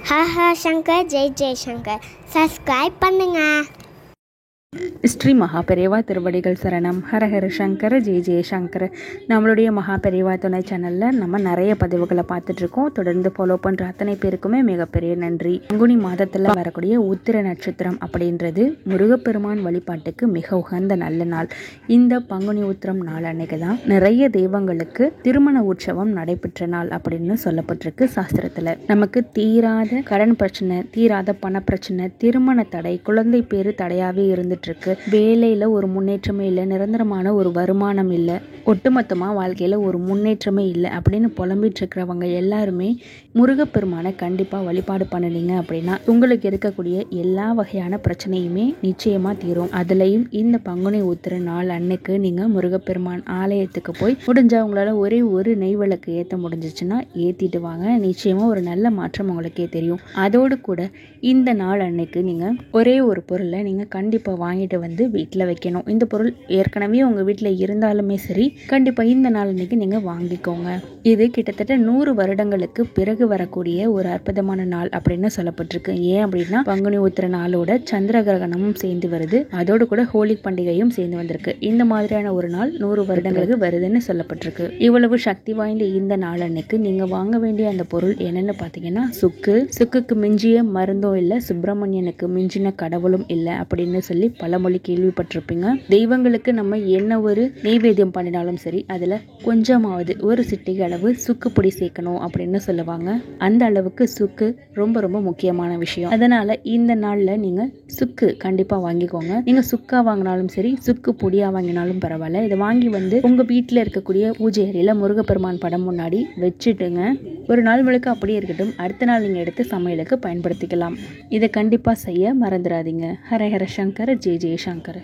Hara Hara Shankar Jai Jai Shankar. Subscribe பண்ணுங்க. ஸ்ரீ மகா பெரியவா திருவடிகள் சரணம். ஹரஹர சங்கர ஜெய ஜெய சங்கர. நம்மளுடைய மகா பெரியவா துணை சேனலில் நம்ம நிறைய பதிவுகளை பார்த்துட்ருக்கோம். தொடர்ந்து ஃபாலோ பண்ணுற அத்தனை பேருக்குமே மிகப்பெரிய நன்றி. பங்குனி மாதத்தில் வரக்கூடிய உத்திர நட்சத்திரம் அப்படின்றது முருகப்பெருமான் வழிபாட்டுக்கு மிக உகந்த நல்ல நாள். இந்த பங்குனி உத்திரம் நாள் அன்னைக்கு தான் நிறைய தெய்வங்களுக்கு திருமண உற்சவம் நடைபெற்ற நாள் அப்படின்னு சொல்லப்பட்டிருக்கு சாஸ்திரத்தில். நமக்கு தீராத கடன் பிரச்சனை, தீராத பண பிரச்சனை, திருமண தடை, குழந்தை பேரு தடையாகவே இருந்துட்டு இருக்கு, வேலையில ஒரு முன்னேற்றமே இல்லை, நிரந்தரமான ஒரு வருமானம் இல்லை, ஒட்டுமொத்தமாக வாழ்க்கையில் ஒரு முன்னேற்றமே இல்லை அப்படின்னு புலம்பிட்டு இருக்கிறவங்க எல்லாருமே முருகப்பெருமானை கண்டிப்பாக வழிபாடு பண்ணினீங்க அப்படின்னா உங்களுக்கு இருக்கக்கூடிய எல்லா வகையான பிரச்சனையுமே நிச்சயமாக தீரும். அதுலேயும் இந்த பங்குனி உத்திர நாள் அன்னைக்கு நீங்கள் முருகப்பெருமான் ஆலயத்துக்கு போய் முடிஞ்சா உங்களால் ஒரே ஒரு நெய் விளக்கு ஏற்ற முடிஞ்சிச்சுன்னா ஏற்றிட்டு வாங்க. நிச்சயமாக ஒரு நல்ல மாற்றம் உங்களுக்கே தெரியும். அதோடு கூட இந்த நாள் அன்னைக்கு நீங்கள் ஒரே ஒரு பொருளை நீங்கள் கண்டிப்பாக வாங்கிட்டு வந்து வீட்டில் வைக்கணும். இந்த பொருள் ஏற்கனவே உங்கள் வீட்டில் இருந்தாலுமே சரி, கண்டிப்பாக இந்த நாள் அன்னைக்கு நீங்கள் வாங்கிக்கோங்க. இது கிட்டத்தட்ட 100 வருடங்களுக்கு பிறகு வரக்கூடிய ஒரு அற்புதமான நாள் அப்படின்னு சொல்லப்பட்டிருக்கு. ஏன் அப்படின்னா பங்குனி உத்திர நாளோட சந்திர கிரகணமும் சேர்ந்து வருது, அதோடு கூட ஹோலி பண்டிகையும் சேர்ந்து வந்திருக்கு. இந்த மாதிரியான ஒரு நாள் 100 வருடங்களுக்கு வருதுன்னு சொல்லப்பட்டிருக்கு. இவ்வளவு சக்தி வாய்ந்த இந்த நாள் அன்னைக்கு நீங்கள் வாங்க வேண்டிய அந்த பொருள் என்னன்னு பார்த்தீங்கன்னா சுக்குக்கு மிஞ்சிய மருந்தும் இல்லை, சுப்பிரமணியனுக்கு மிஞ்சின கடவுளும் இல்லை அப்படின்னு சொல்லி பழமொழி கேள்விப்பட்டிருப்பீங்க. தெய்வங்களுக்கு நம்ம என்ன ஒரு நெய்வேத்தியம் பண்ணினாலும் சரி, அதுல கொஞ்சமாவது ஒரு சிட்டிகை அளவு சுக்கு பொடி சேர்க்கணும் அப்படின்னு சொல்லுவாங்க. அந்த அளவுக்கு சுக்கு ரொம்ப ரொம்ப முக்கியமான விஷயம். அதனால இந்த நாள்ல நீங்க சுக்கு கண்டிப்பா வாங்கிக்கோங்க. நீங்க சுக்கா வாங்கினாலும் சரி, சுக்கு பொடியா வாங்கினாலும் பரவாயில்ல. இதை வாங்கி வந்து உங்க வீட்டுல இருக்கக்கூடிய பூஜை அறையில முருகப்பெருமான் படம் முன்னாடி வச்சுட்டுங்க. ஒரு நாள் முழுக்க அப்படியே இருக்கட்டும், அடுத்த நாள் நீங்க எடுத்து சமையலுக்கு பயன்படுத்திக்கலாம். இதை கண்டிப்பா செய்ய மறந்துடாதீங்க. ஹரஹர சங்கர ஜெய ஜெய சங்கர.